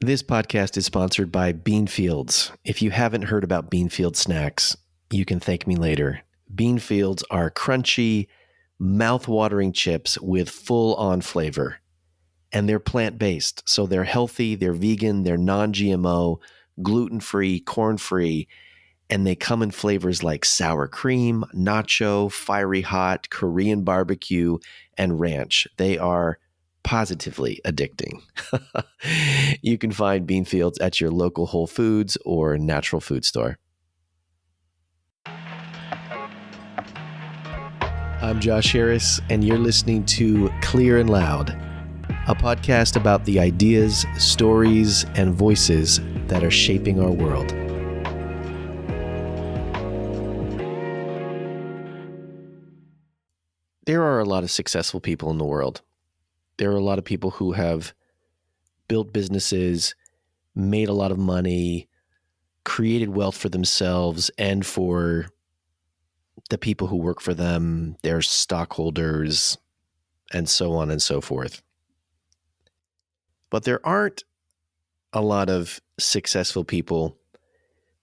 This podcast is sponsored by Beanfields. If you haven't heard about Beanfield snacks, you can thank me later. Beanfields are crunchy, mouth-watering chips with full-on flavor. And they're plant-based, so they're healthy, they're vegan, they're non-GMO, gluten-free, corn-free, and they come in flavors like sour cream, nacho, fiery hot, Korean barbecue, and ranch. They are positively addicting. You can find Beanfields at your local Whole Foods or natural food store. I'm Josh Harris, and you're listening to Clear and Loud, a podcast about the ideas, stories, and voices that are shaping our world. There are a lot of successful people in the world. There are a lot of people who have built businesses, made a lot of money, created wealth for themselves and for the people who work for them, their stockholders, and so on and so forth. But there aren't a lot of successful people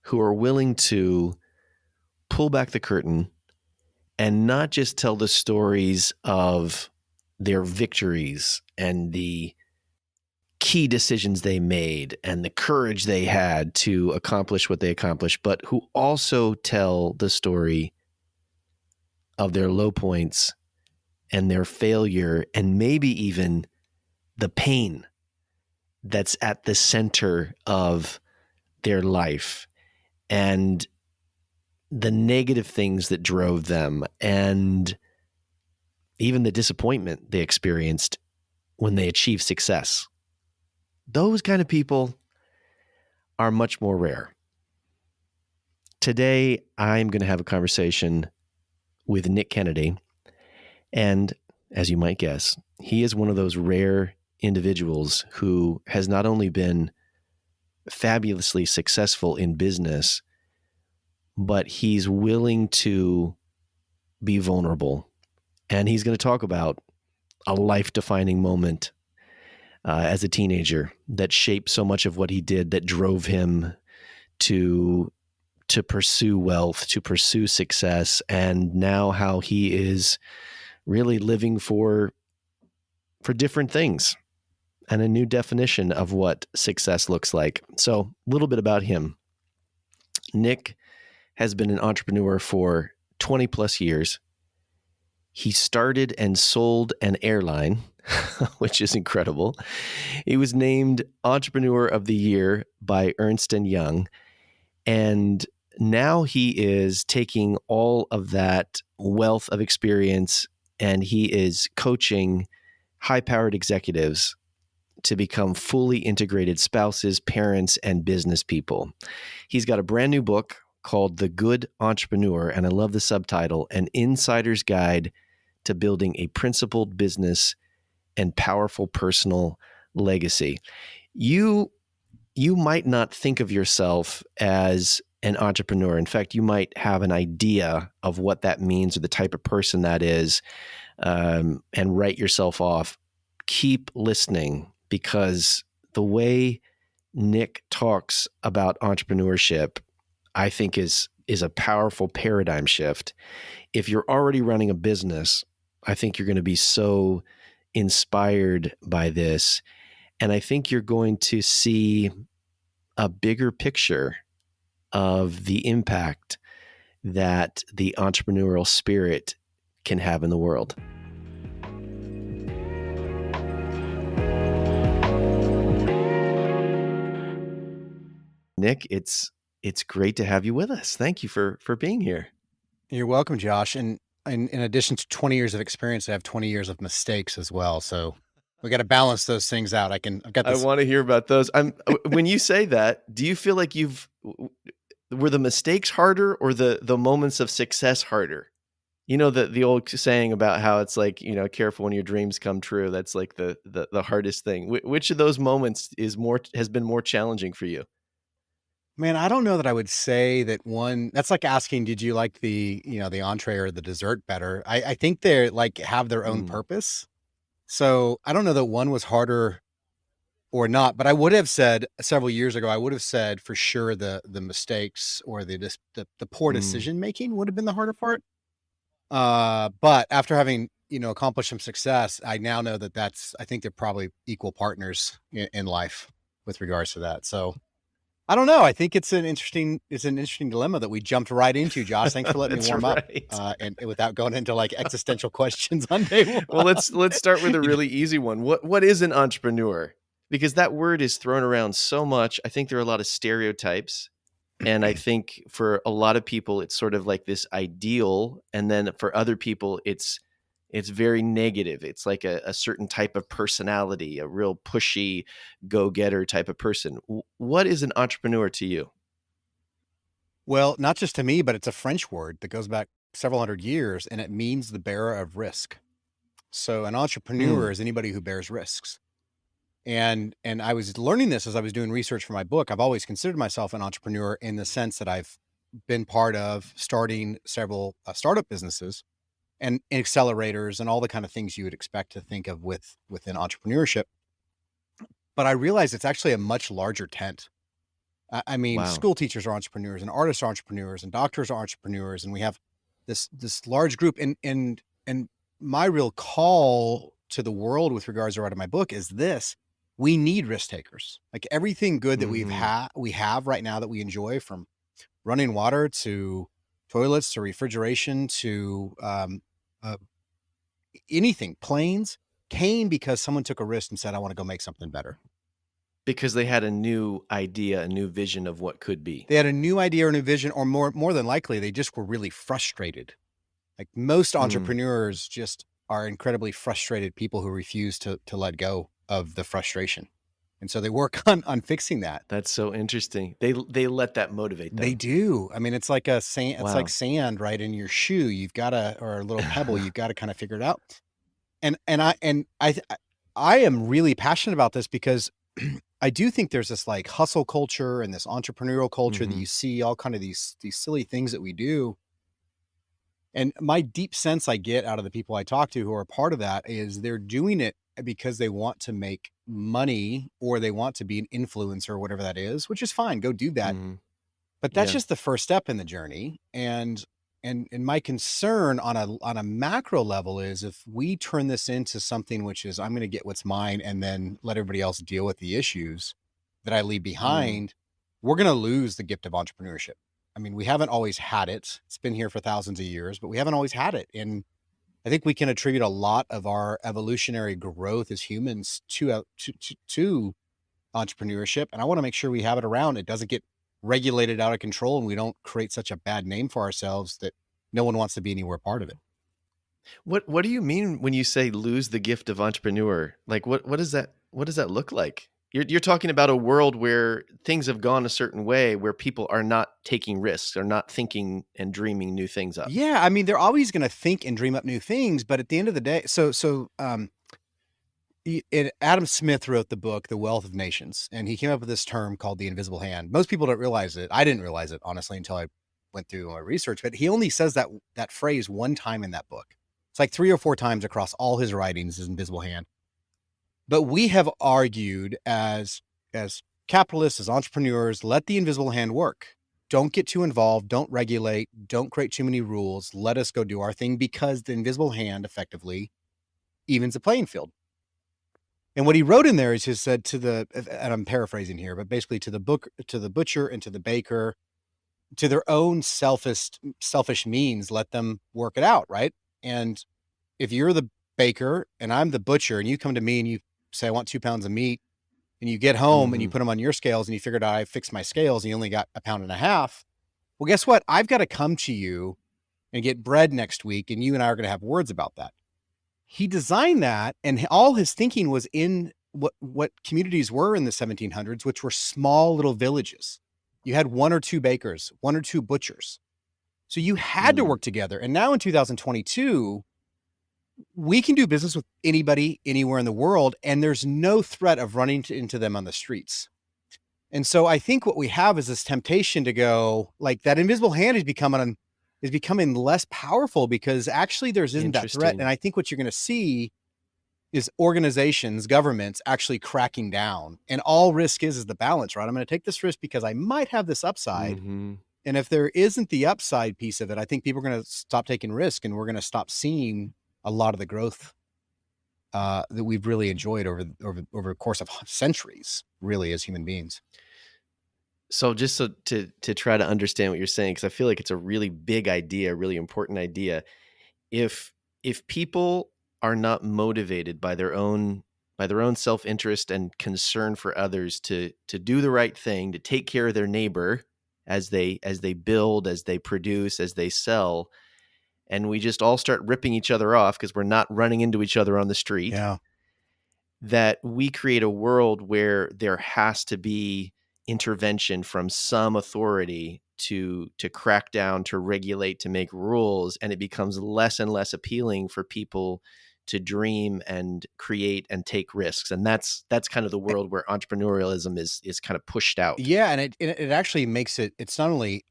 who are willing to pull back the curtain and not just tell the stories of their victories and the key decisions they made and the courage they had to accomplish what they accomplished, but who also tell the story of their low points and their failure and maybe even the pain that's at the center of their life and the negative things that drove them and even the disappointment they experienced when they achieved success. Those kind of people are much more rare. Today, I'm going to have a conversation with Nick Kennedy. And as you might guess, he is one of those rare individuals who has not only been fabulously successful in business, but he's willing to be vulnerable. And he's going to talk about a life-defining moment as a teenager that shaped so much of what he did, that drove him to pursue wealth, to pursue success, and now how he is really living for different things and a new definition of what success looks like. So a little bit about him. Nick has been an entrepreneur for 20 plus years. He started and sold an airline, which is incredible. He was named Entrepreneur of the Year by Ernst & Young. And now he is taking all of that wealth of experience and he is coaching high-powered executives to become fully integrated spouses, parents, and business people. He's got a brand new book called The Good Entrepreneur, and I love the subtitle, An Insider's Guide to Building a Principled Business and Powerful Personal Legacy. You might not think of yourself as an entrepreneur. In fact, you might have an idea of what that means or the type of person that is, and write yourself off. Keep listening, because the way Nick talks about entrepreneurship, I think is a powerful paradigm shift. If you're already running a business, I think you're going to be so inspired by this. And I think you're going to see a bigger picture of the impact that the entrepreneurial spirit can have in the world. Nick, it's great to have you with us. Thank you for being here. You're welcome, Josh. And in addition to 20 years of experience, I have 20 years of mistakes as well. So we got to balance those things out. I've got this. I want to hear about those. When you say that, do you feel like were the mistakes harder or the moments of success harder? You know, the old saying about how it's like, careful when your dreams come true. That's like the hardest thing. Which of those moments has been more challenging for you? Man, I don't know that I would say that one. That's like asking, did you like the entree or the dessert better? I think they're like have their own purpose. So I don't know that one was harder or not. But I would have said several years ago, I would have said for sure the mistakes or the poor Mm. decision making would have been the harder part. But after having, accomplished some success, I now know I think they're probably equal partners in life with regards to that. So I don't know. I think it's an interesting dilemma that we jumped right into, Josh. Thanks for letting me That's warm up. right. And without going into like existential questions on day one. Well, let's start with a really easy one. What is an entrepreneur? Because that word is thrown around so much. I think there are a lot of stereotypes. And I think for a lot of people, it's sort of like this ideal. And then for other people, it's very negative. It's like a certain type of personality, a real pushy, go-getter type of person. What is an entrepreneur to you? Well, not just to me, but it's a French word that goes back several hundred years, and it means the bearer of risk. So an entrepreneur Mm, is anybody who bears risks. And I was learning this as I was doing research for my book. I've always considered myself an entrepreneur in the sense that I've been part of starting several startup businesses and accelerators and all the kind of things you would expect to think of within entrepreneurship. But I realized it's actually a much larger tent. I mean, wow. school teachers are entrepreneurs and artists are entrepreneurs and doctors are entrepreneurs, and we have this large group. And my real call to the world with regards to writing my book is this: we need risk takers. Like everything good that Hmm. we have right now that we enjoy, from running water to toilets to refrigeration to uh, anything, planes, came because someone took a risk and said, "I want to go make something better." Because they had a new idea, a new vision of what could be. They had a new idea or a new vision, or more than likely, they just were really frustrated. Like most Mm, entrepreneurs just are incredibly frustrated people who refuse to let go of the frustration. And so they work on fixing that. that's so interesting. They let that motivate They them. do. I mean, it's like Wow. sand right in your shoe. You've got to, or a little pebble, you've got to kind of figure it out. And I am really passionate about this because I do think there's this like hustle culture and this entrepreneurial culture that Hmm. you see all kind of these silly things that we do. And my deep sense I get out of the people I talk to who are part of that is they're doing it because they want to make money or they want to be an influencer or whatever that is, which is fine. Go do that. Hmm. But that's Yeah. just the first step in the journey. And my concern on a macro level is if we turn this into something which is I'm going to get what's mine and then let everybody else deal with the issues that I leave Mm. behind, we're going to lose the gift of entrepreneurship. I mean, we haven't always had it. It's been here for thousands of years, but we haven't always had it. And I think we can attribute a lot of our evolutionary growth as humans to entrepreneurship. And I want to make sure we have it around. It doesn't get regulated out of control and we don't create such a bad name for ourselves that no one wants to be anywhere part of it. What do you mean when you say lose the gift of entrepreneur? Like what does that look like? You're talking about a world where things have gone a certain way where people are not taking risks, are not thinking and dreaming new things up. Yeah, I mean, they're always going to think and dream up new things, but at the end of the day, Adam Smith wrote the book The Wealth of Nations, and he came up with this term called the invisible hand. Most people don't realize it. I didn't realize it honestly until I went through my research, but he only says that phrase one time in that book. It's like 3 or 4 times across all his writings, his invisible hand. But we have argued as capitalists, as entrepreneurs, let the invisible hand work. Don't get too involved, don't regulate, don't create too many rules. Let us go do our thing because the invisible hand effectively evens the playing field. And what he wrote in there is just said and I'm paraphrasing here, but basically to the butcher and to the baker, to their own selfish means, let them work it out, right? And if you're the baker and I'm the butcher and you come to me and you say, I want 2 pounds of meat, and you get home and you Mhm. put them on your scales and you figured out I fixed my scales and you only got a pound and a half. Well, guess what? I've got to come to you and get bread next week. And you and I are going to have words about that. He designed that, and all his thinking was in what communities were in the 1700s, which were small little villages. You had 1 or 2 bakers, 1 or 2 butchers. So you had to Mm. work together. And now in 2022, we can do business with anybody anywhere in the world, and there's no threat of running into them on the streets. And so I think what we have is this temptation to go like that invisible hand is becoming less powerful because actually there isn't that threat. And Interesting. I think what you're going to see is organizations, governments actually cracking down. And all risk is the balance, right? I'm going to take this risk because I might have this upside. Mm-hmm. And if there isn't the upside piece of it, I think people are going to stop taking risk, and we're going to stop seeing a lot of the growth that we've really enjoyed over the course of centuries, really, as human beings. So just so to try to understand what you're saying, because I feel like it's a really big idea, really important idea. If if people are not motivated by their own self-interest and concern for others to do the right thing, to take care of their neighbor as they build, as they produce, as they sell, and we just all start ripping each other off because we're not running into each other on the street, Yeah. that we create a world where there has to be intervention from some authority to crack down, to regulate, to make rules, and it becomes less and less appealing for people to dream and create and take risks. And that's kind of the world where entrepreneurialism is kind of pushed out. Yeah, and it actually makes it's not only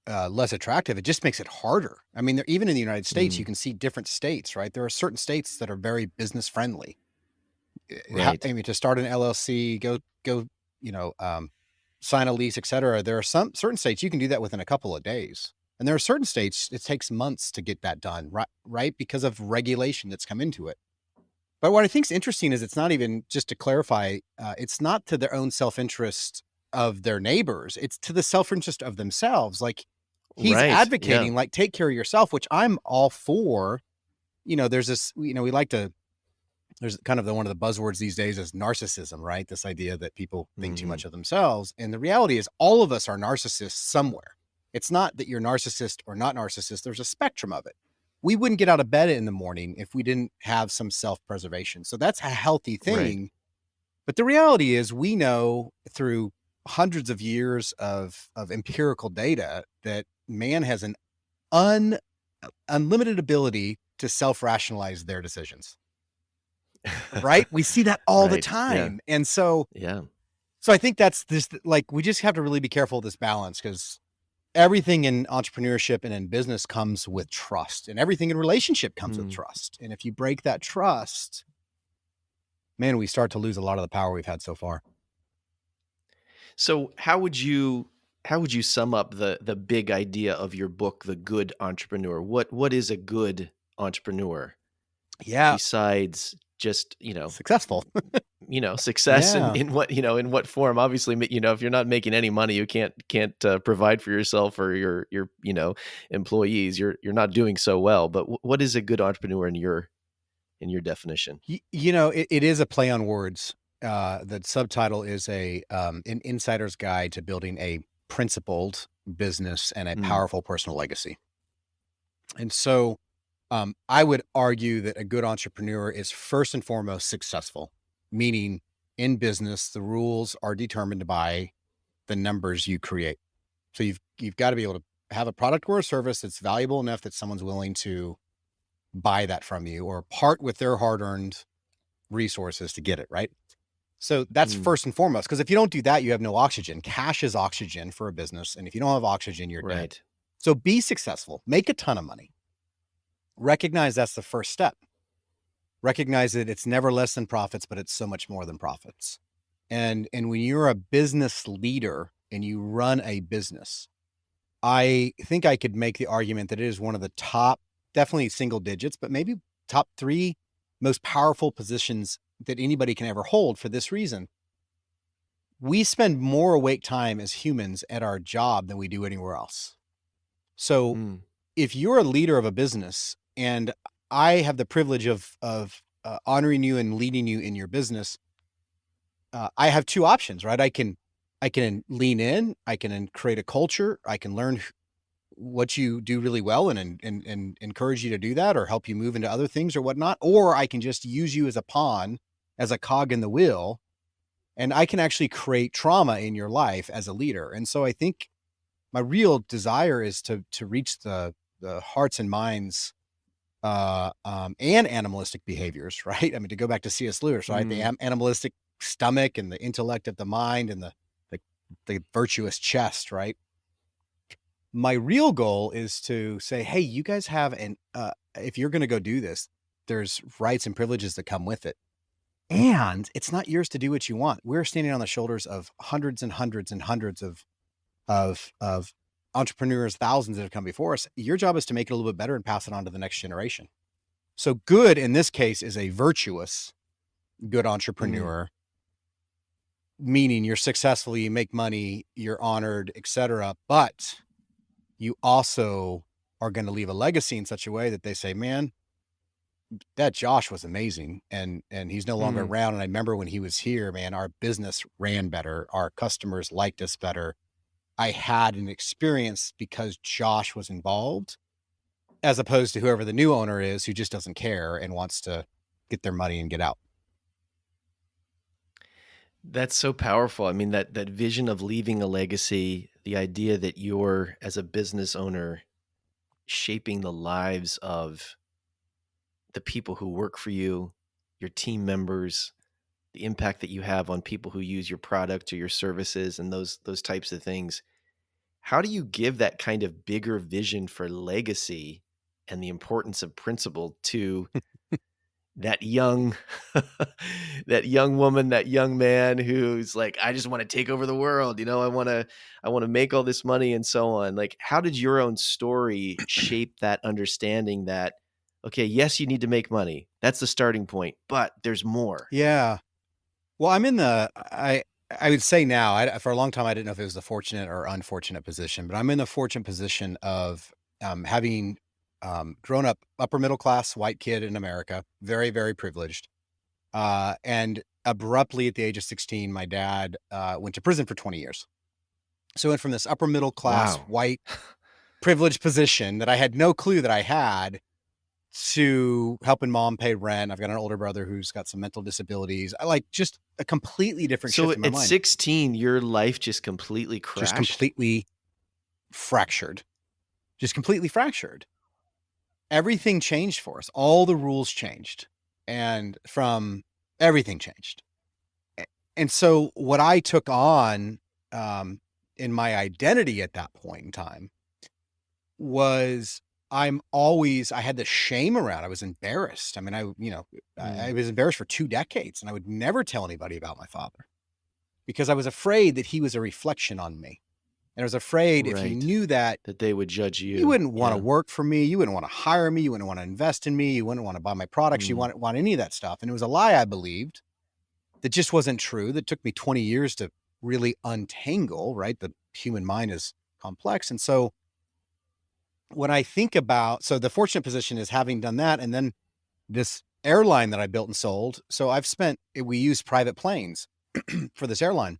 less attractive, it just makes it harder. I mean, even in the United States, you Mm, can see different states, right? There are certain states that are very business friendly. right. I mean, to start an LLC, go, you know, sign a lease, et cetera. There are some certain states you can do that within a couple of days. And there are certain states it takes months to get that done, right? Right, because of regulation that's come into it. But what I think is interesting is it's not even, just to clarify, it's not to their own self-interest of their neighbors. It's to the self-interest of themselves. Like, he's Right. Yeah. advocating, like, take care of yourself, which I'm all for. There's this, we like to, there's kind of one of the buzzwords these days is narcissism, right? This idea that people think too Hmm. much of themselves. And the reality is all of us are narcissists somewhere. It's not that you're narcissist or not narcissist. There's a spectrum of it. We wouldn't get out of bed in the morning if we didn't have some self-preservation. So that's a healthy Right. thing. But the reality is we know through hundreds of years of empirical data that man has an un, unlimited ability to self-rationalize their decisions. Right? We see that all the Right. Yeah. time. And so Yeah. I think that's this, like, we just have to really be careful of this balance, because everything in entrepreneurship and in business comes with trust, and everything in relationship comes with Hmm. trust. And if you break that trust, man, we start to lose a lot of the power we've had so far. So how would you sum up the big idea of your book, The Good Entrepreneur? What is a good entrepreneur Yeah. besides just, Successful. success Yeah. in what, in what form? Obviously, if you're not making any money, you can't provide for yourself or your, employees. You're not doing so well. But what is a good entrepreneur in your definition? It is a play on words. The subtitle is an insider's guide to building a principled business and a Mm, powerful personal legacy. And so I would argue that a good entrepreneur is first and foremost successful, meaning in business, the rules are determined by the numbers you create. So you've got to be able to have a product or a service that's valuable enough that someone's willing to buy that from you or part with their hard-earned resources to get it, right? So that's mm, first and foremost, because if you don't do that, you have no oxygen. Cash is oxygen for a business, and if you don't have oxygen, you're dead. right. So be successful, make a ton of money. Recognize that's the first step. Recognize that it's never less than profits, but it's so much more than profits. And when you're a business leader and you run a business, I think I could make the argument that it is one of the top, definitely single digits, but maybe top 3 most powerful positions that anybody can ever hold, for this reason. We spend more awake time as humans at our job than we do anywhere else. So Mm, if you're a leader of a business, and I have the privilege of honoring you and leading you in your business, I have 2 options, right? I can lean in, I can create a culture, I can learn what you do really well and encourage you to do that, or help you move into other things or whatnot, or I can just use you as a pawn, as a cog in the wheel, and I can actually create trauma in your life as a leader. And so I think my real desire is to reach the hearts and minds and animalistic behaviors, right? I mean, to go back to C.S. Lewis, right? The mm, animalistic stomach and the intellect of the mind and the, the virtuous chest, right? My real goal is to say, hey, you guys have if you're going to go do this, there's rights and privileges that come with it. And it's not yours to do what you want. We're standing on the shoulders of hundreds and hundreds and hundreds of entrepreneurs, thousands that have come before us. Your job is to make it a little bit better and pass it on to the next generation. So good in this case is a virtuous good entrepreneur, meaning you're successful, you make money, you're honored, etc. But you also are going to leave a legacy in such a way that they say, man, that Josh was amazing, and he's no longer around. And I remember when he was here, man, our business ran better. Our customers liked us better. I had an experience because Josh was involved, as opposed to whoever the new owner is who just doesn't care and wants to get their money and get out. That's so powerful. I mean, that vision of leaving a legacy, the idea that you're, as a business owner, shaping the lives of the people who work for you, your team members, the impact that you have on people who use your product or your services, and those types of things. How do you give that kind of bigger vision for legacy and the importance of principle to that young that young woman, that young man who's like, I just want to take over the world, I want to make all this money and so on. Like, how did your own story shape that understanding that, okay, yes, you need to make money. That's the starting point, but there's more. Yeah. Well, I'm in I would say now, for a long time, I didn't know if it was the fortunate or unfortunate position, but I'm in the fortunate position of having grown up upper middle class white kid in America, very, very privileged. And abruptly at the age of 16, my dad went to prison for 20 years. So I went from this upper middle class Wow. white privileged position that I had no clue that I had to helping mom pay rent. I've got an older brother who's got some mental disabilities. I like just a completely different So shift in my at mind. 16, your life just completely crashed? Just completely fractured. Just completely fractured. Everything changed for us. All the rules changed. And from everything changed. And so what I took on in my identity at that point in time was I had the shame around. I was embarrassed. I mean, I was embarrassed for 2 decades, and I would never tell anybody about my father because I was afraid that he was a reflection on me. And I was afraid if he knew that they would judge you. You wouldn't want to work for me. You wouldn't want to hire me. You wouldn't want to invest in me. You wouldn't want to buy my products. You wouldn't want any of that stuff. And it was a lie I believed that just wasn't true. That took me 20 years to really untangle, right? The human mind is complex. And so when I think about, so the fortunate position is having done that, and then this airline that I built and sold. So we use private planes for this airline.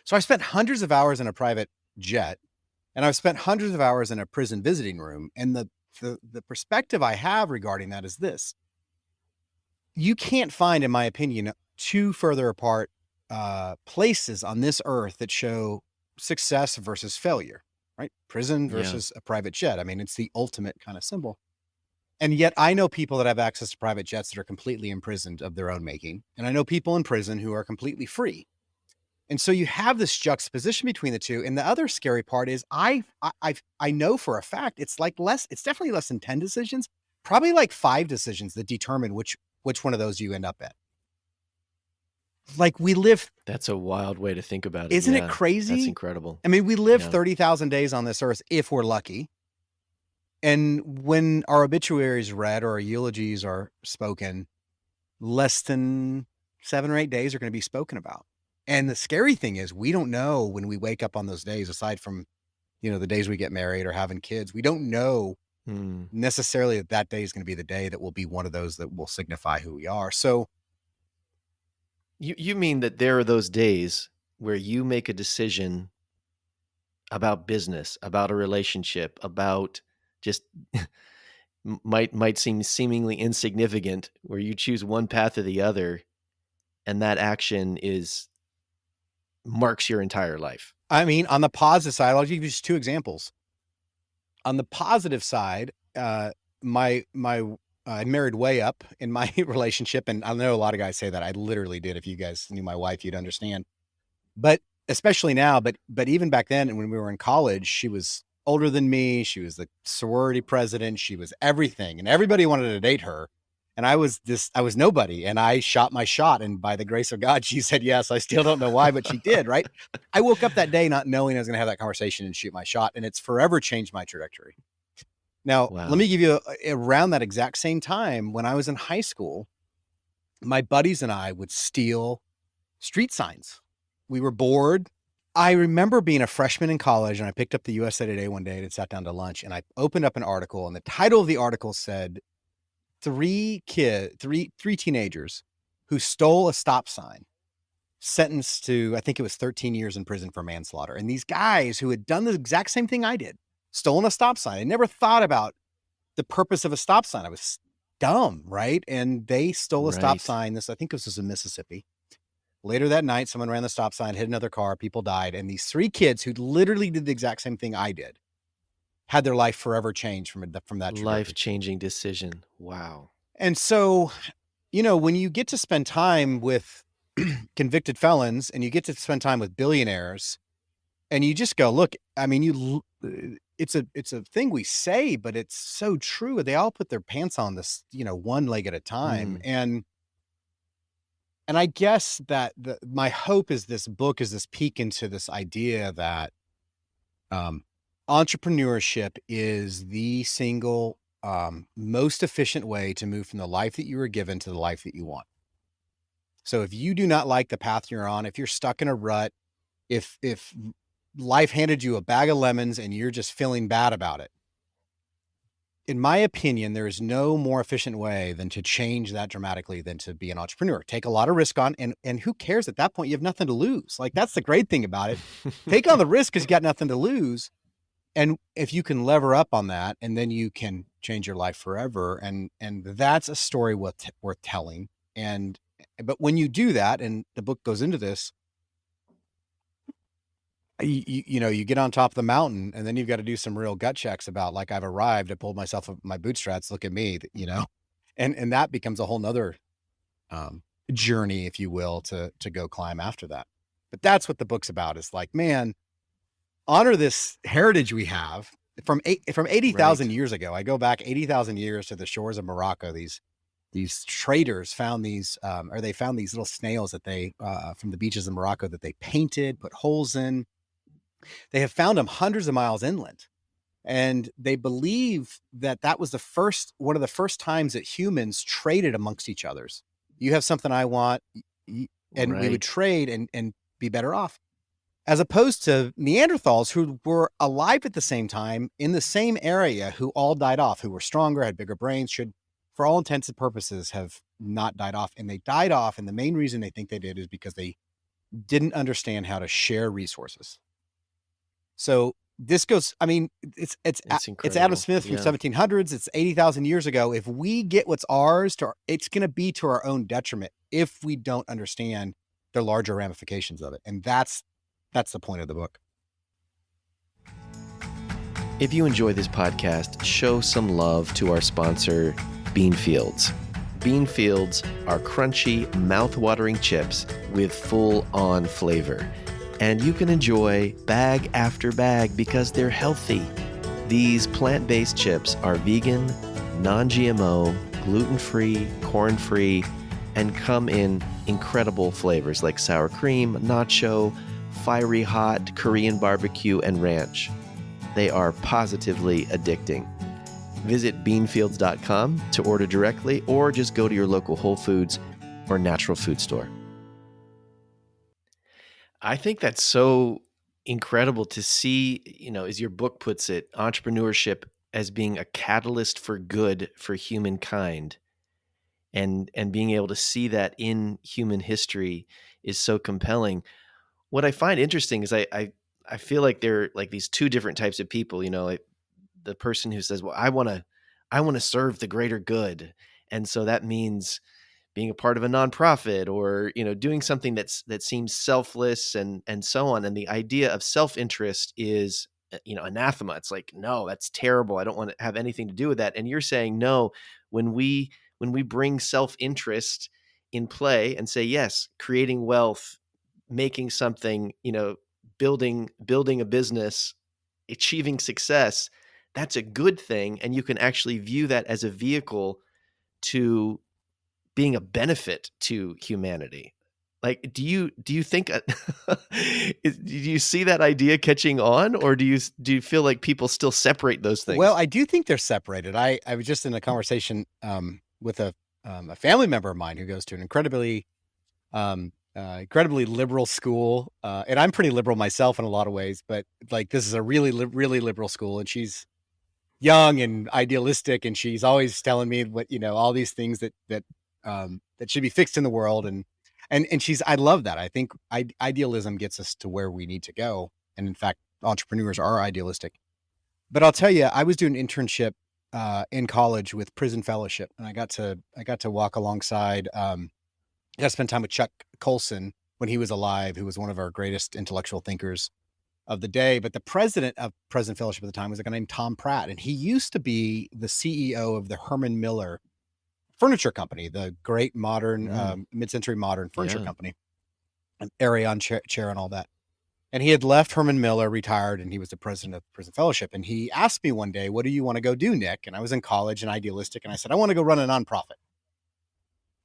So I spent hundreds of hours in a private jet, and I've spent hundreds of hours in a prison visiting room. And the perspective I have regarding that is this: you can't find, in my opinion, 2 further apart places on this earth that show success versus failure, right? Prison versus a private jet. I mean, it's the ultimate kind of symbol. And yet I know people that have access to private jets that are completely imprisoned of their own making. And I know people in prison who are completely free. And so you have this juxtaposition between the two. And the other scary part is I know for a fact it's definitely less than 10 decisions, probably like 5 decisions that determine which one of those you end up at. Like we live. That's a wild way to think about it. Isn't it crazy? That's incredible. I mean, we live 30,000 days on this earth if we're lucky. And when our obituaries read or our eulogies are spoken, less than 7 or 8 days are going to be spoken about. And the scary thing is we don't know when we wake up on those days, aside from, the days we get married or having kids, we don't know necessarily that day is going to be the day that will be one of those that will signify who we are. So you mean that there are those days where you make a decision about business, about a relationship, about just might seem seemingly insignificant, where you choose one path or the other, and that action marks your entire life. I mean, on the positive side, I'll give you just 2 examples. On the positive side, I married way up in my relationship. And I know a lot of guys say that. I literally did. If you guys knew my wife, you'd understand. But especially now, but even back then, when we were in college, she was older than me. She was the sorority president. She was everything. And everybody wanted to date her. And I was nobody, and I shot my shot. And by the grace of God, she said yes. I still don't know why, but she did, right? I woke up that day not knowing I was going to have that conversation and shoot my shot, and it's forever changed my trajectory. Now, let Wow. me give you around that exact same time when I was in high school, my buddies and I would steal street signs. We were bored. I remember being a freshman in college, and I picked up the USA Today one day and sat down to lunch, and I opened up an article, and the title of the article said, three teenagers who stole a stop sign sentenced to, I think it was 13 years in prison for manslaughter. And these guys who had done the exact same thing I did, stolen a stop sign. I never thought about the purpose of a stop sign. I was dumb, right? And they stole a stop Right. sign. I think this was in Mississippi. Later that night, someone ran the stop sign, hit another car, people died. And these three kids who literally did the exact same thing I did had their life forever changed from that trajectory. Life-changing decision. Wow. And so, when you get to spend time with convicted felons and you get to spend time with billionaires, and you just go, look, I mean, it's a thing we say, but it's so true. They all put their pants on this, one leg at a time. Mm. And I guess that my hope is this book is this peek into this idea that entrepreneurship is the single most efficient way to move from the life that you were given to the life that you want. So if you do not like the path you're on, if you're stuck in a rut, if life handed you a bag of lemons and you're just feeling bad about it, in my opinion, there is no more efficient way than to change that dramatically than to be an entrepreneur. Take a lot of risk on, and who cares at that point? You have nothing to lose. Like, that's the great thing about it. Take on the risk because you got nothing to lose. And if you can lever up on that, and then you can change your life forever. And that's a story worth telling. But when you do that, and the book goes into this, you get on top of the mountain, and then you've got to do some real gut checks about, like, I've arrived, I pulled myself up my bootstraps, look at me, and that becomes a whole nother journey, if you will, to go climb after that. But that's what the book's about. Is like, man, honor this heritage we have from 80,000 Right. years ago. I go back 80,000 years to the shores of Morocco. These traders found they found these little snails that they from the beaches of Morocco that they painted, put holes in. They have found them hundreds of miles inland, and they believe that was one of the first times that humans traded amongst each others. You have something I want, and we would Right. trade and be better off, as opposed to Neanderthals who were alive at the same time in the same area, who all died off, who were stronger, had bigger brains, should, for all intents and purposes, have not died off. And they died off. And the main reason they think they did is because they didn't understand how to share resources. So this goes, I mean, it's It's Adam incredible. Smith from Yeah. 1700s. It's 80,000 years ago. If we get what's ours, it's going to be to our own detriment if we don't understand the larger ramifications of it. And that's the point of the book. If you enjoy this podcast, show some love to our sponsor, Beanfields. Beanfields are crunchy, mouth-watering chips with full-on flavor. And you can enjoy bag after bag because they're healthy. These plant-based chips are vegan, non-GMO, gluten-free, corn-free, and come in incredible flavors like sour cream, nacho, fiery hot, Korean barbecue, and ranch. They are positively addicting. Visit beanfields.com to order directly, or just go to your local Whole Foods or natural food store. I think that's so incredible to see, as your book puts it, entrepreneurship as being a catalyst for good for humankind. And being able to see that in human history is so compelling. What I find interesting is I feel like there are like these two different types of people, like the person who says, well, I want to serve the greater good. And so that means being a part of a nonprofit or, doing something that seems selfless and so on. And the idea of self-interest is, anathema. It's like, no, that's terrible. I don't want to have anything to do with that. And you're saying, no, when we bring self-interest in play and say, yes, creating wealth, making something, building a business, achieving success, that's a good thing. And you can actually view that as a vehicle to being a benefit to humanity. Like, do you think, do you see that idea catching on, or do you feel like people still separate those Well, things? I do think they're separated. I was just in a conversation with a family member of mine who goes to an incredibly liberal school, and I'm pretty liberal myself in a lot of ways. But like, this is a really liberal school, and she's young and idealistic, and she's always telling me what, all these things that should be fixed in the world, and she's, I love that. I think idealism gets us to where we need to go, and in fact, entrepreneurs are idealistic. But I'll tell you, I was doing an internship in college with Prison Fellowship, and I got to walk alongside. I got to spend time with Chuck Colson when he was alive, who was one of our greatest intellectual thinkers of the day. But the president of Prison Fellowship at the time was a guy named Tom Pratt, and he used to be the CEO of the Herman Miller furniture company, the great modern mid-century modern furniture company, and Arion chair and all that. And he had left Herman Miller, retired, and he was the president of Prison Fellowship. And he asked me one day, "What do you want to go do, Nick?" And I was in college and idealistic, and I said, "I want to go run a nonprofit."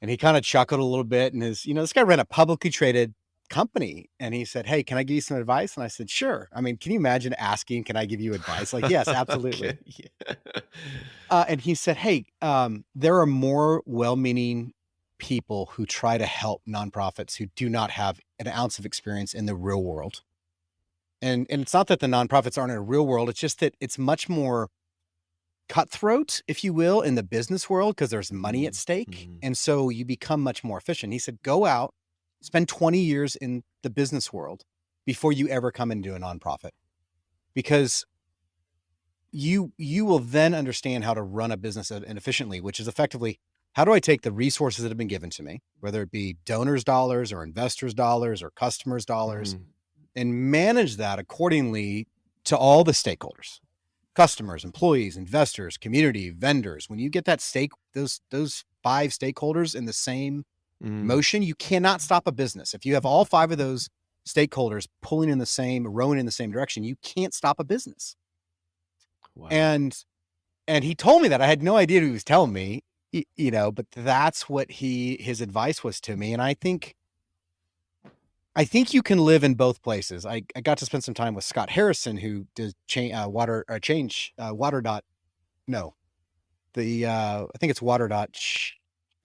And he kind of chuckled a little bit, and this guy ran a publicly traded company, and he said, "Hey, can I give you some advice?" And I said, "Sure." I mean, can you imagine asking, "Can I give you advice?" Like, yes, absolutely. Okay, yeah. And he said, "Hey, there are more well-meaning people who try to help nonprofits who do not have an ounce of experience in the real world." And it's not that the nonprofits aren't in a real world. It's just that it's much more cutthroat, if you will, in the business world, because there's money at stake. And so you become much more efficient. He said, go out, spend 20 years in the business world before you ever come into a nonprofit, because you will then understand how to run a business and efficiently, which is effectively, how do I take the resources that have been given to me, whether it be donors' dollars or investors' dollars or customers' dollars, and manage that accordingly to all the stakeholders, customers, employees, investors, community, vendors. When you get that those 5 stakeholders in the same motion, you cannot stop a business. If you have all 5 of those stakeholders rowing in the same direction, you can't stop a business. Wow. And he told me that. I had no idea what he was telling me, but that's what his advice was to me. And I think you can live in both places. I got to spend some time with Scott Harrison, who does water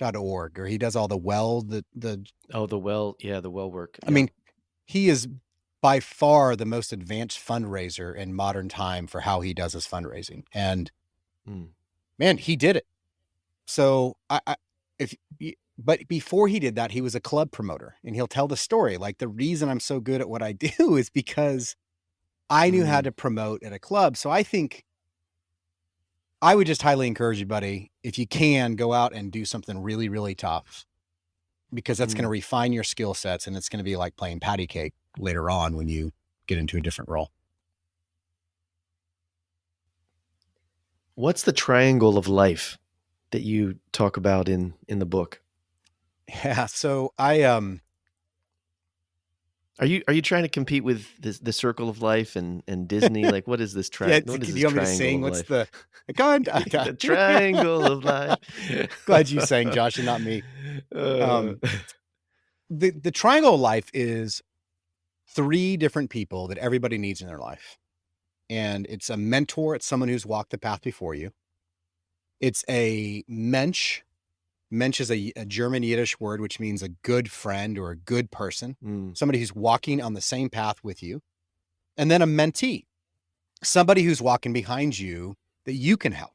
dot org, or he does all the well work. I mean, he is by far the most advanced fundraiser in modern time for how he does his fundraising. And man, he did it. So but before he did that, he was a club promoter, and he'll tell the story. Like, the reason I'm so good at what I do is because I knew how to promote at a club. So I think I would just highly encourage you, buddy, if you can, go out and do something really, really tough, because that's going to refine your skill sets, and it's going to be like playing patty cake later on when you get into a different role. What's the triangle of life that you talk about in the book? Yeah. So I Are you trying to compete with the circle of life and Disney? Like, what is this triangle? Yeah, do you want me to sing? What's the triangle of life? Glad you sang, Josh, and not me. The triangle of life is 3 different people that everybody needs in their life. And it's a mentor. It's someone who's walked the path before you. It's a mensch. Mensch is a German Yiddish word, which means a good friend or a good person, somebody who's walking on the same path with you. And then a mentee, somebody who's walking behind you that you can help.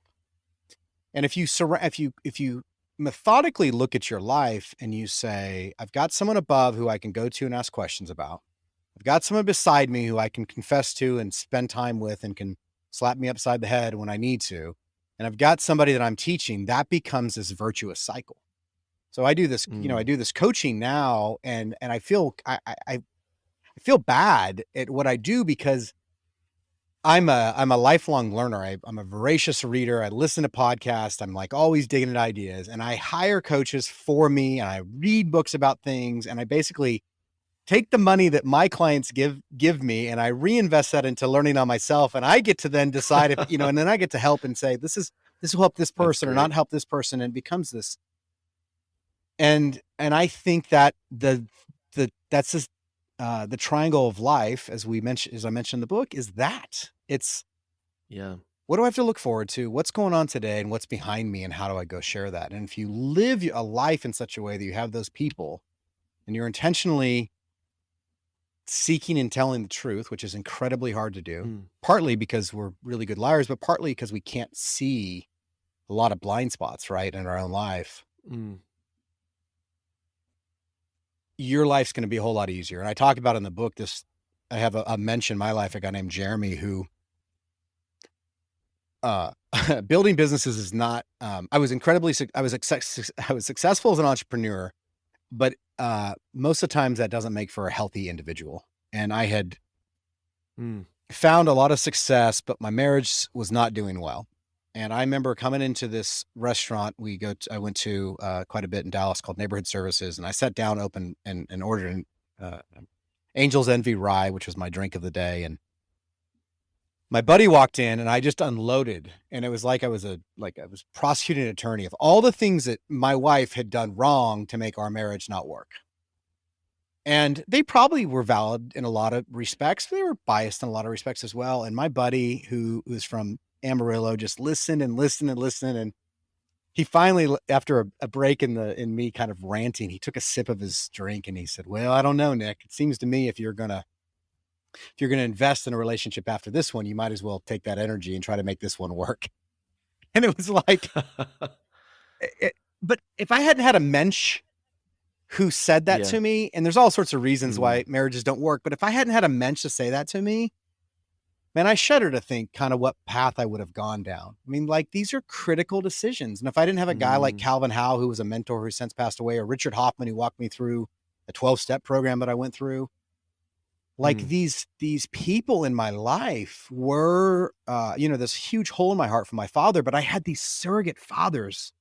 And if you methodically look at your life and you say, I've got someone above who I can go to and ask questions about. I've got someone beside me who I can confess to and spend time with and can slap me upside the head when I need to. And I've got somebody that I'm teaching, that becomes this virtuous cycle. So I do this, I do this coaching now, and I feel bad at what I do, because I'm a lifelong learner. I'm a voracious reader. I listen to podcasts. I'm like always digging at ideas, and I hire coaches for me, and I read books about things, and I basically take the money that my clients give me, and I reinvest that into learning on myself. And I get to then decide if, and then I get to help and say, this will help this person or not help this person. And it becomes this And I think that that's just the triangle of life, as I mentioned in the book, is that it's Yeah. what do I have to look forward to? What's going on today and what's behind me and how do I go share that? And if you live a life in such a way that you have those people and you're intentionally seeking and telling the truth, which is incredibly hard to do, Mm. partly because we're really good liars, but partly because we can't see a lot of blind spots, right, in our own life, Mm. your life's going to be a whole lot easier. And I talk about in the book this. I have a mention in my life, a guy named Jeremy who uh building businesses is not I was I was successful as an entrepreneur, but most of the times that doesn't make for a healthy individual. And I had Mm. found a lot of success, but my marriage was not doing well. And I remember coming into this restaurant I went to quite a bit in Dallas, called Neighborhood Services, and I sat down, open and ordered an Angel's Envy Rye, which was my drink of the day. And my buddy walked in and I just unloaded. And it was like I was prosecuting an attorney of all the things that my wife had done wrong to make our marriage not work. And they probably were valid in a lot of respects, but they were biased in a lot of respects as well. And my buddy, who was from Amarillo, just listened and listened and listened. And he finally, after a break in me kind of ranting, he took a sip of his drink and he said, "Well, I don't know, Nick. It seems to me if you're gonna invest in a relationship after this one, you might as well take that energy and try to make this one work." And it was like, but if I hadn't had a mensch who said that Yeah. to me, and there's all sorts of reasons Mm. why marriages don't work, but if I hadn't had a mensch to say that to me, man, I shudder to think kind of what path I would have gone down. I mean, like, these are critical decisions. And if I didn't have a guy like Mm. Calvin Howe, who was a mentor who since passed away, or Richard Hoffman, who walked me through the 12-step program that I went through, like, Mm. these people in my life were, this huge hole in my heart from my father, but I had these surrogate fathers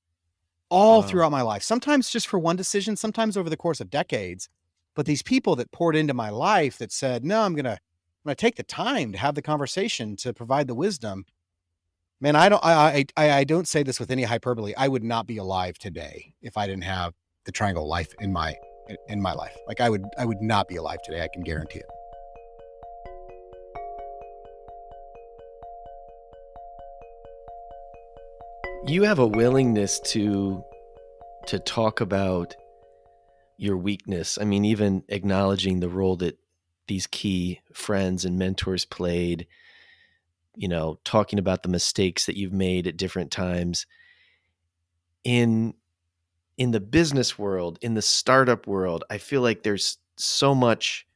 all Wow. throughout my life, sometimes just for one decision, sometimes over the course of decades. But these people that poured into my life that said, no, I'm gonna take the time to have the conversation to provide the wisdom. Man, I don't say this with any hyperbole. I would not be alive today if I didn't have the triangle life in my life. Like, I would not be alive today. I can guarantee it. You have a willingness to talk about your weakness. I mean, even acknowledging the role that these key friends and mentors played, talking about the mistakes that you've made at different times in the business world, in the startup world. I feel like there's so much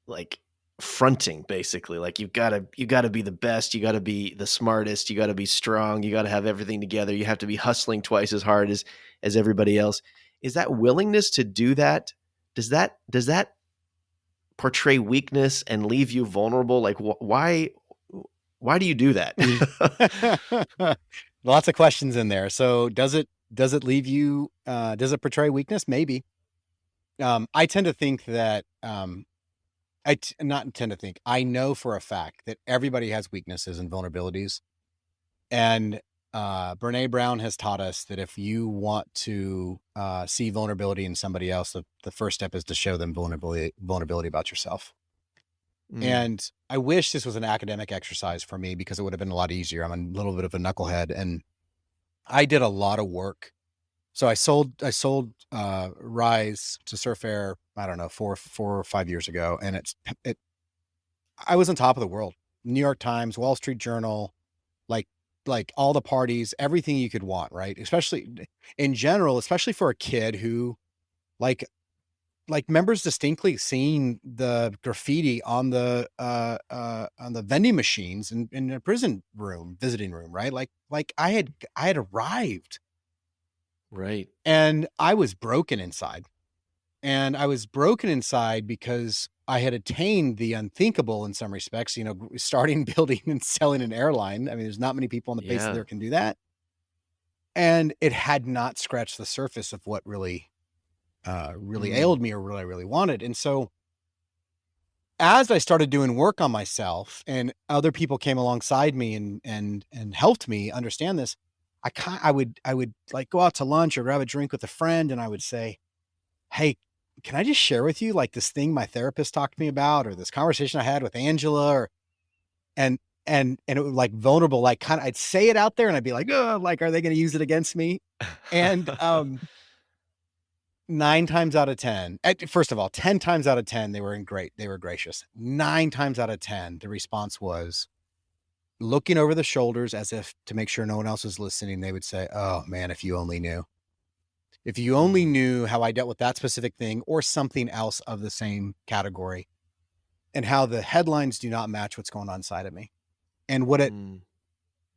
like fronting, basically. Like you got to be the best, you got to be the smartest, you got to be strong, you got to have everything together, you have to be hustling twice as hard as everybody else. Is that willingness to do that, does that portray weakness and leave you vulnerable? Like why do you do that? Lots of questions in there. So does it leave you does it portray weakness? Maybe. I tend to think that not tend to think. I know for a fact that everybody has weaknesses and vulnerabilities. And Brene Brown has taught us that if you want to see vulnerability in somebody else, the first step is to show them vulnerability about yourself. Mm. And I wish this was an academic exercise for me because it would have been a lot easier. I'm a little bit of a knucklehead, and I did a lot of work. So I sold Rise to Surf Air, I don't know, 4 or 5 years ago, and it I was on top of the world. New York Times, Wall Street Journal, like all the parties, everything you could want, right? Especially in general, especially for a kid who like members distinctly seeing the graffiti on the vending machines in a visiting room, right? Like I had arrived, Right. and I was broken inside. And I was broken inside because I had attained the unthinkable in some respects, starting, building, and selling an airline. I mean, there's not many people on the face of the Yeah. earth can do that. And it had not scratched the surface of what really Mm. ailed me or what I really wanted. And so as I started doing work on myself and other people came alongside me and helped me understand this, I would like go out to lunch or grab a drink with a friend, and I would say, "Hey, can I just share with you like this thing my therapist talked to me about, or this conversation I had with Angela, or and and it was like vulnerable, like kind of I'd say it out there, and I'd be like, oh, like are they going to use it against me? And 9 times out of 10, first of all, 10 times out of 10, they were gracious. 9 times out of 10, the response was looking over the shoulders as if to make sure no one else was listening. They would say, "Oh man, if you only knew. If you only Mm, knew how I dealt with that specific thing or something else of the same category, and how the headlines do not match what's going on inside of me." And mm,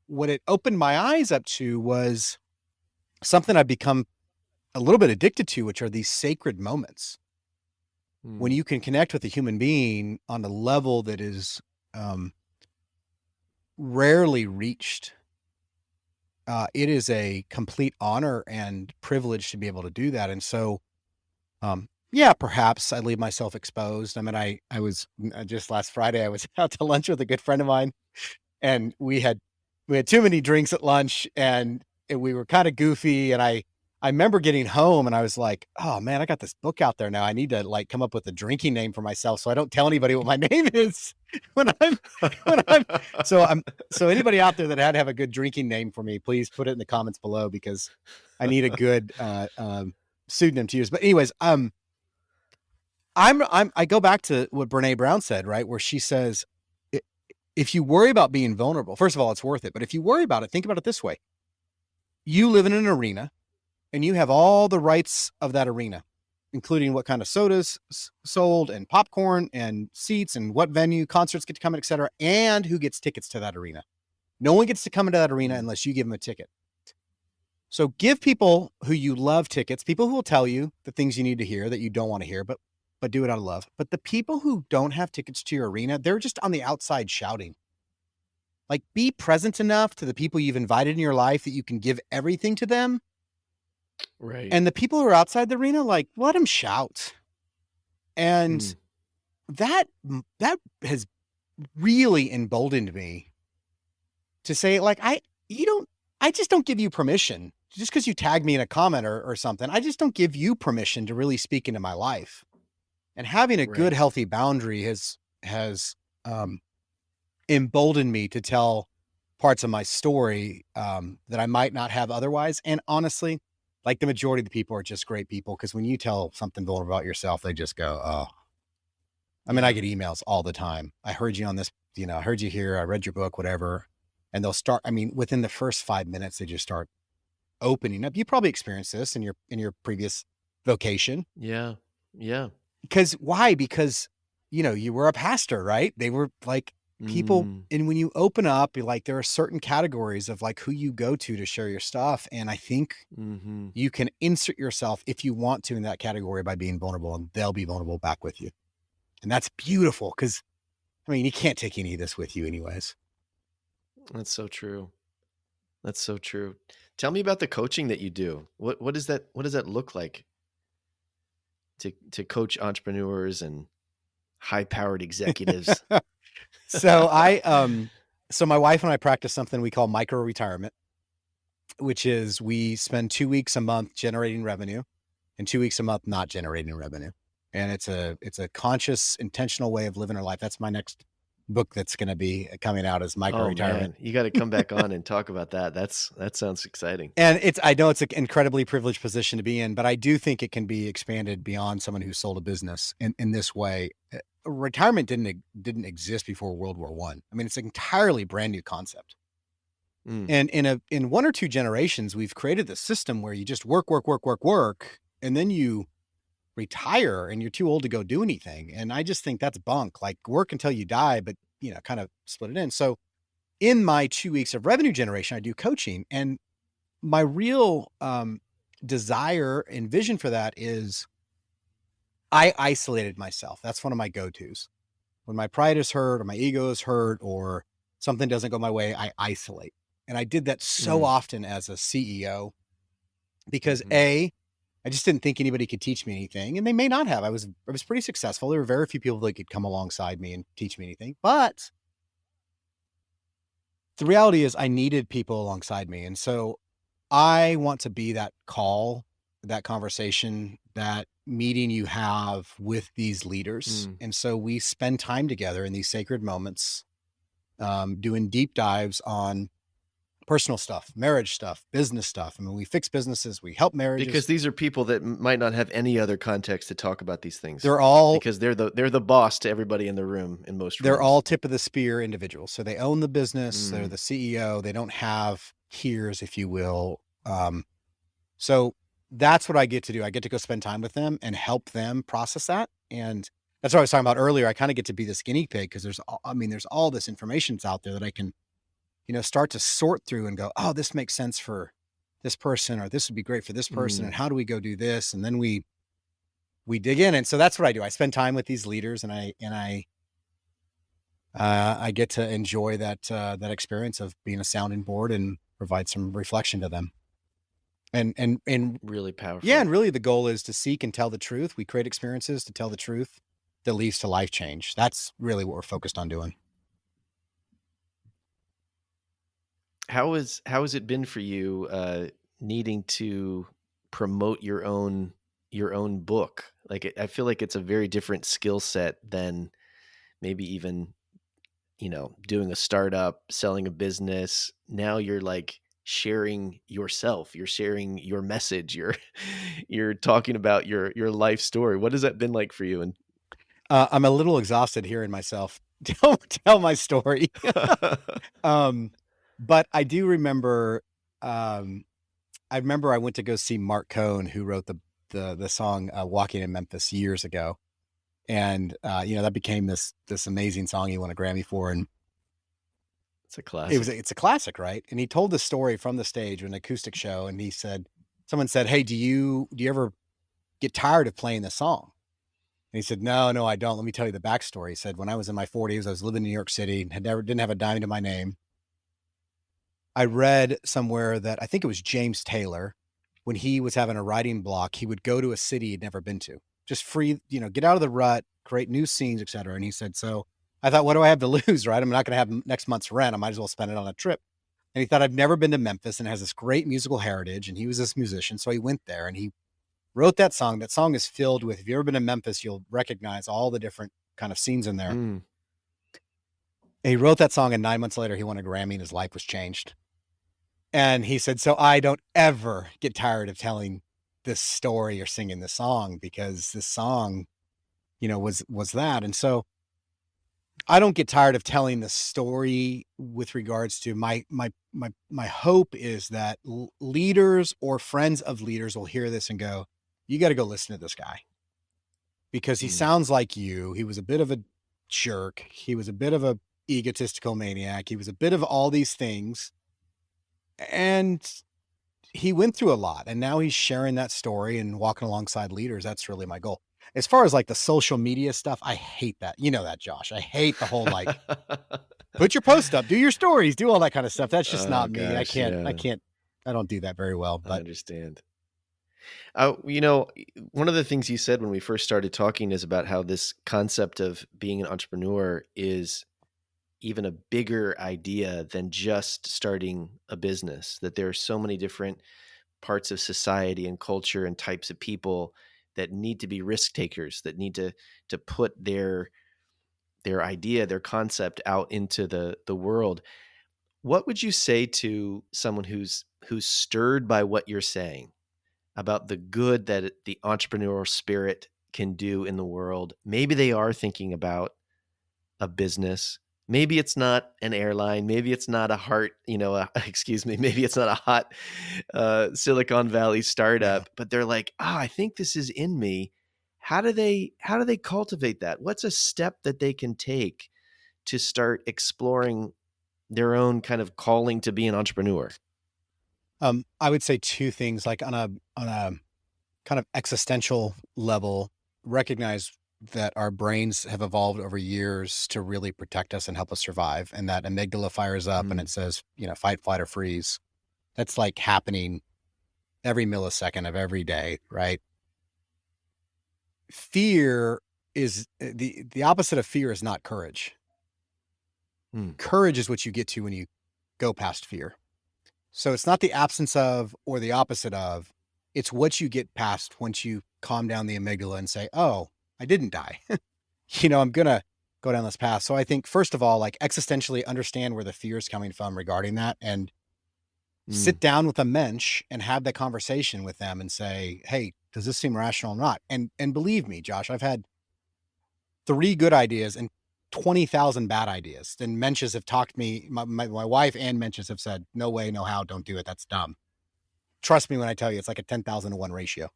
what it opened my eyes up to was something I've become a little bit addicted to, which are these sacred moments when mm, you can connect with a human being on a level that is um, rarely reached. It is a complete honor and privilege to be able to do that. And so, yeah, perhaps I leave myself exposed. I mean, I was just last Friday, I was out to lunch with a good friend of mine, and we had too many drinks at lunch, and we were kind of goofy. And I remember getting home and I was like, oh man, I got this book out there now. I need to like come up with a drinking name for myself so I don't tell anybody what my name is when I'm when I'm so I'm so anybody out there that had to have a good drinking name for me, please put it in the comments below because I need a good pseudonym to use. But anyways, I go back to what Brene Brown said, right? Where she says, if you worry about being vulnerable, first of all, it's worth it. But if you worry about it, think about it this way. You live in an arena and you have all the rights of that arena, including what kind of sodas sold and popcorn and seats and what venue concerts get to come in, et cetera, and who gets tickets to that arena. No one gets to come into that arena mm. unless you give them a ticket. So give people who you love tickets, people who will tell you the things you need to hear that you don't want to hear, but do it out of love. But the people who don't have tickets to your arena, they're just on the outside shouting. Like, be present enough to the people you've invited in your life that you can give everything to them. Right. And the people who are outside the arena, like, let them shout. And Mm, that has really emboldened me to say, like, I just don't give you permission just because you tag me in a comment or something. I just don't give you permission to really speak into my life. And having a good, right. healthy boundary has emboldened me to tell parts of my story that I might not have otherwise. And honestly, like the majority of the people are just great people because when you tell something vulnerable about yourself, they just go, "Oh." I mean, I Yeah. get emails all the time. I heard you on this, I heard you here. I read your book, whatever. And they'll start. I mean, within the first 5 minutes, they just start opening up. You probably experienced this in your previous vocation. Yeah. Yeah. Because why? Because, you were a pastor, right? They were like people. Mm, And when you open up, you're like, there are certain categories of like who you go to share your stuff. And I think mm-hmm. you can insert yourself if you want to in that category by being vulnerable, and they'll be vulnerable back with you. And that's beautiful because, I mean, you can't take any of this with you anyways. That's so true. That's so true. Tell me about the coaching that you do. What does that look like to coach entrepreneurs and high powered executives? So so my wife and I practice something we call micro retirement, which is we spend 2 weeks a month generating revenue and 2 weeks a month not generating revenue. And it's a conscious, intentional way of living our life. That's my next book that's going to be coming out as micro Oh retirement. man, you got to come back on and talk about that. That sounds exciting. And I know it's an incredibly privileged position to be in, but I do think it can be expanded beyond someone who sold a business in this way. Retirement didn't exist before World War I. I mean, it's an entirely brand new concept. Mm, And in one or two generations, we've created this system where you just work, work, work, work, work, and then you retire and you're too old to go do anything. And I just think that's bunk. Like, work until you die, but kind of split it in. So in my 2 weeks of revenue generation, I do coaching, and my real desire and vision for that is I isolated myself. That's one of my go-tos. When my pride is hurt or my ego is hurt or something doesn't go my way, I isolate. And I did that so mm, often as a CEO because mm-hmm. I just didn't think anybody could teach me anything. And they may not have. I was pretty successful. There were very few people that could come alongside me and teach me anything. But the reality is I needed people alongside me. And so I want to be that call, that conversation, that meeting you have with these leaders. Mm. And so we spend time together in these sacred moments, doing deep dives on personal stuff, marriage stuff, business stuff. I mean, we fix businesses, we help marriages. Because these are people that might not have any other context to talk about these things They're all because they're the boss to everybody in the room in most they're rooms. all tip of the spear individuals. So they own the business, they're Mm. the CEO, they don't have peers, if you will. So that's what I get to do. I get to go spend time with them and help them process that. And that's what I was talking about earlier. I kind of get to be this guinea pig because there's all this information that's out there that I can, start to sort through and go, oh, this makes sense for this person, or this would be great for this person. And Mm. how do we go do this? And then we dig in. And so that's what I do. I spend time with these leaders, and I get to enjoy that experience of being a sounding board and provide some reflection to them. And Really yeah, powerful. and really the goal is to seek and tell the truth. We create experiences to tell the truth that leads to life change. That's really what we're focused on doing. How has it been for you needing to promote your own book? Like I feel like it's a very different skill set than maybe even doing a startup, selling a business. Now you're like sharing yourself, you're sharing your message, you're you're talking about your life story. What has that been like for you? And I'm a little exhausted hearing myself tell my story. um, but I do remember, um, I went to go see Mark Cohn, who wrote the song "Walking in Memphis" years ago, and that became this amazing song he won a Grammy for, and It's a classic. it's a classic, right? And he told the story from the stage, an acoustic show, and someone said, "Hey, do you ever get tired of playing the song?" And he said, "No, no, I don't. Let me tell you the backstory." He said, "When I was in my 40s, I was living in New York City, and didn't have a dime to my name. I read somewhere that I think it was James Taylor, when he was having a writing block, he would go to a city he'd never been to, just free, get out of the rut, create new scenes, et cetera." And he said, "So I thought, what do I have to lose, right? I'm not going to have next month's rent. I might as well spend it on a trip." And he thought, I've never been to Memphis, and it has this great musical heritage. And he was this musician. So he went there and he wrote that song. That song is filled with, if you've ever been to Memphis, you'll recognize all the different kind of scenes in there. Mm. And he wrote that song, and 9 months later, he won a Grammy, and his life was changed. And he said, "So I don't ever get tired of telling this story or singing this song, because this song, was that." And so I don't get tired of telling the story with regards to my hope is that leaders or friends of leaders will hear this and go, "You got to go listen to this guy, because he Mm. sounds like you. He was a bit of a jerk. He was a bit of a egotistical maniac. He was a bit of all these things. And he went through a lot, and now he's sharing that story and walking alongside leaders." That's really my goal. As far as like the social media stuff, I hate that. You know that, Josh. I hate the whole like, put your post up, do your stories, do all that kind of stuff. That's just Oh not me. gosh, yeah, I don't do that very well. I But understand. One of the things you said when we first started talking is about how this concept of being an entrepreneur is even a bigger idea than just starting a business, that there are so many different parts of society and culture and types of people that need to be risk takers, that need to put their idea, their concept out into the world. What would you say to someone who's stirred by what you're saying about the good that the entrepreneurial spirit can do in the world? Maybe they are thinking about a business. Maybe it's not an airline. Maybe it's not a excuse me, maybe it's not a hot Silicon Valley yeah. startup, but they're like, I think this is in me. How do they cultivate that? What's a step that they can take to start exploring their own kind of calling to be an entrepreneur? I would say two things, like on a kind of existential level, recognize that our brains have evolved over years to really protect us and help us survive. And that amygdala fires up and Mm. it says, fight, flight, or freeze. That's like happening every millisecond of every day, right? Fear is the opposite of fear is not courage. Mm. Courage is what you get to when you go past fear. So it's not the absence of or the opposite of, it's what you get past once you calm down the amygdala and say, oh, I didn't die. I'm going to go down this path. So I think, first of all, like existentially understand where the fear is coming from regarding that, and Mm. sit down with a mensch and have that conversation with them and say, hey, does this seem rational or not? And believe me, Josh, I've had 3 good ideas and 20,000 bad ideas. And mensches have talked to me, my wife and mensches have said, no way, no how, don't do it. That's dumb. Trust me when I tell you, it's like a 10,000 to 1 ratio.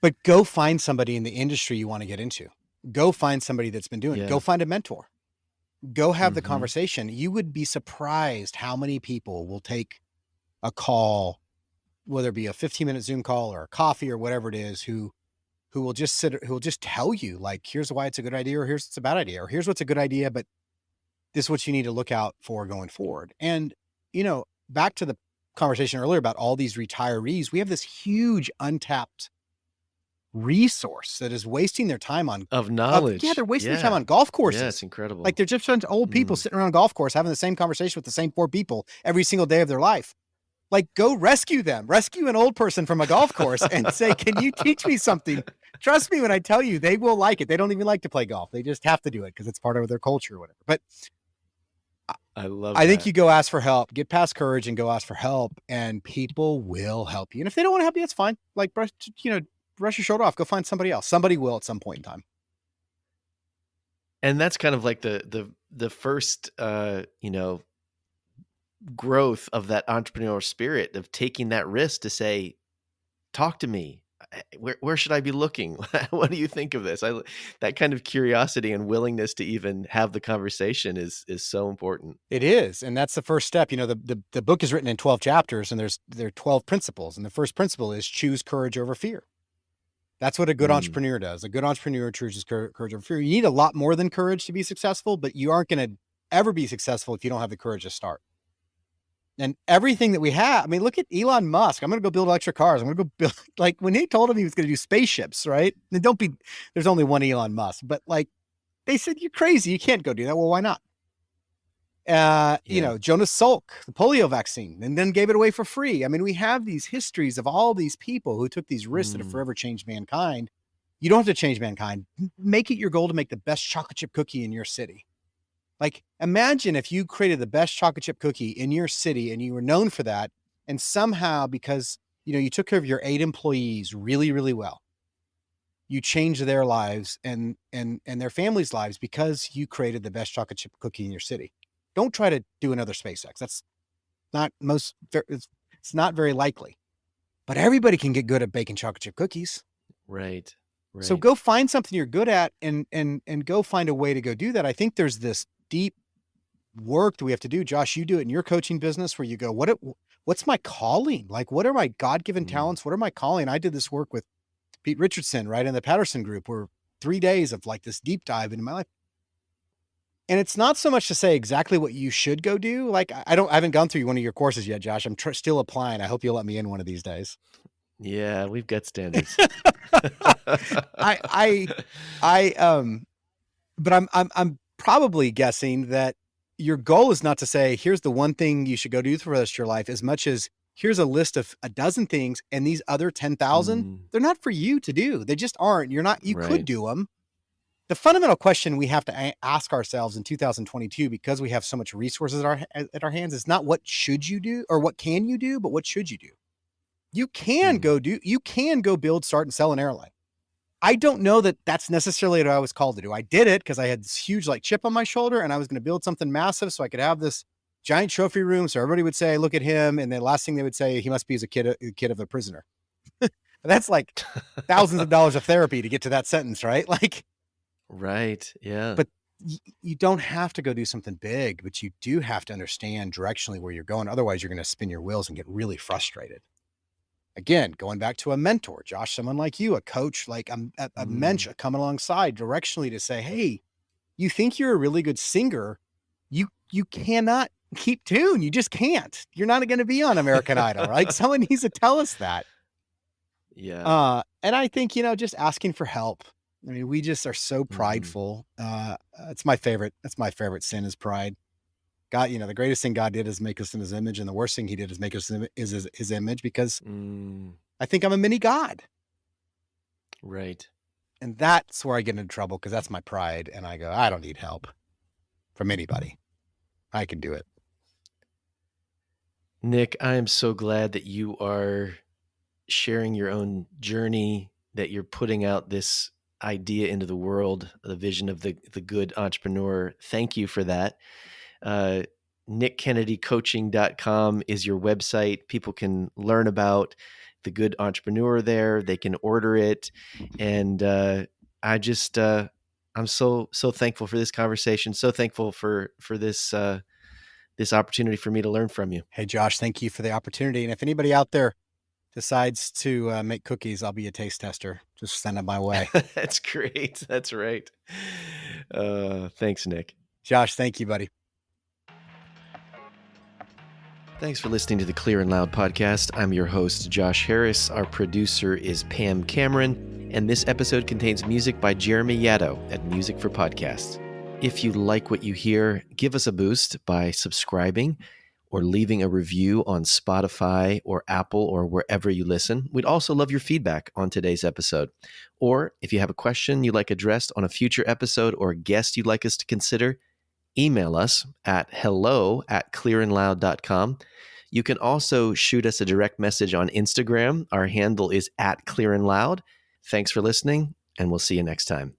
But go find somebody in the industry you want to get into. Go find somebody that's been doing it. Go Yeah. find a mentor. Go have the Mm-hmm. conversation. You would be surprised how many people will take a call, whether it be a 15-minute Zoom call or a coffee or whatever it is, who will just tell you, like, here's why it's a good idea, or here's what's a bad idea, or here's what's a good idea, but this is what you need to look out for going forward. And, back to the conversation earlier about all these retirees, we have this huge untapped resource that is wasting their time on, Of yeah, they're knowledge. wasting their time Yeah. on golf Yeah, it's courses. Like incredible. they're just old people Mm. sitting around a golf course having the same conversation with the same 4 people every single day of their life. Like, go rescue them. Rescue an old person from a golf course and say, can you teach me something? Trust me when I tell you, they will like it. They don't even like to play golf. They just have to do it because it's part of their culture or whatever. But I love I think that. you go ask for help, get past courage and go ask for help, and people will help you. And if they don't want to help you, that's fine. Like, brush your shoulder off. Go find somebody else. Somebody will at some point in time. And that's kind of like the first growth of that entrepreneurial spirit of taking that risk to say, talk to me. Where should I be looking? What do you think of this? That kind of curiosity and willingness to even have the conversation is so important. It is, and that's the first step. The book is written in 12 chapters, and there are 12 principles. And the first principle is choose courage over fear. That's what a good Mm, entrepreneur does. A good entrepreneur chooses courage over fear. You need a lot more than courage to be successful, but you aren't going to ever be successful if you don't have the courage to start. And everything that we have, I mean, look at Elon Musk. I'm going to go build electric cars. I'm going to go build, like when he told him he was going to do spaceships, right? And there's only one Elon Musk, but like they said, you're crazy. You can't go do that. Well, why not? yeah. Jonas Salk, the polio vaccine, and then gave it away for free. I mean, we have these histories of all these people who took these risks that have Mm, forever changed mankind. You don't have to change mankind. Make it your goal to make the best chocolate chip cookie in your city. Like, imagine if you created the best chocolate chip cookie in your city and you were known for that. And somehow, because, you took care of your 8 employees really, really well, you changed their lives and their families' lives because you created the best chocolate chip cookie in your city. Don't try to do another SpaceX. That's not it's not very likely. But everybody can get good at baking chocolate chip cookies. right. So Right. go find something you're good at and go find a way to go do that. I think there's this deep work that we have to do. Josh, you do it in your coaching business where you go, what's my calling? Like, what are my God-given Mm. talents? What are my calling? I did this work with Pete Richardson, right, in the Patterson group, where 3 days of like this deep dive into my life. And it's not so much to say exactly what you should go do. Like, I haven't gone through one of your courses yet, Josh. I'm still applying. I hope you'll let me in one of these days. Yeah, we've got standards. I, I, I, but I'm probably guessing that your goal is not to say, here's the one thing you should go do for the rest of your life, as much as here's a list of a dozen things, and these other 10,000, Mm, they're not for you to do. They just aren't. You could right. do them. The fundamental question we have to ask ourselves in 2022, because we have so much resources at our hands, is not what should you do or what can you do, but what should you do? Mm, You can go build, start, and sell an airline. I don't know that that's necessarily what I was called to do. I did it because I had this huge like chip on my shoulder and I was going to build something massive so I could have this giant trophy room. So everybody would say, look at him. And the last thing they would say, he must be as a kid of a prisoner. That's like thousands of dollars of therapy to get to that sentence, right? Like, right. Yeah. but you don't have to go do something big, but you do have to understand directionally where you're going. Otherwise, you're going to spin your wheels and get really frustrated. Again, going back to a mentor, Josh, someone like you, a coach, like a Mm, mentor coming alongside directionally to say, hey, you think you're a really good singer. You cannot keep tune. You just can't. You're not going to be on American Idol, right? Someone needs to tell us that. yeah. And I think, just asking for help. I mean, we just are so Mhm. prideful. It's my favorite. That's my favorite sin is pride. God, the greatest thing God did is make us in his image, and the worst thing he did is make us in his image, because I think I'm a mini God. Right. And that's where I get into trouble, because that's my pride. And I go, I don't need help from anybody. I can do it. Nick, I am so glad that you are sharing your own journey, that you're putting out this idea into the world, the vision of the good entrepreneur. Thank you for that. NickKennedyCoaching.com is your website. People can learn about the good entrepreneur there. They can order it. And I'm so thankful for this conversation. So thankful for this, this opportunity for me to learn from you. Hey, Josh, thank you for the opportunity. And if anybody out there decides to make cookies, I'll be a taste tester. Just send it my way. That's great. That's right. Thanks, Nick. Josh, thank you, buddy. Thanks for listening to the Clear and Loud podcast. I'm your host, Josh Harris. Our producer is Pam Cameron, and this episode contains music by Jeremy Yaddo at Music for Podcasts. If you like what you hear, give us a boost by subscribing or leaving a review on Spotify or Apple or wherever you listen. We'd also love your feedback on today's episode. Or if you have a question you'd like addressed on a future episode or a guest you'd like us to consider, email us at hello@clearandloud.com. You can also shoot us a direct message on Instagram. Our handle is @clearandloud. Thanks for listening, and we'll see you next time.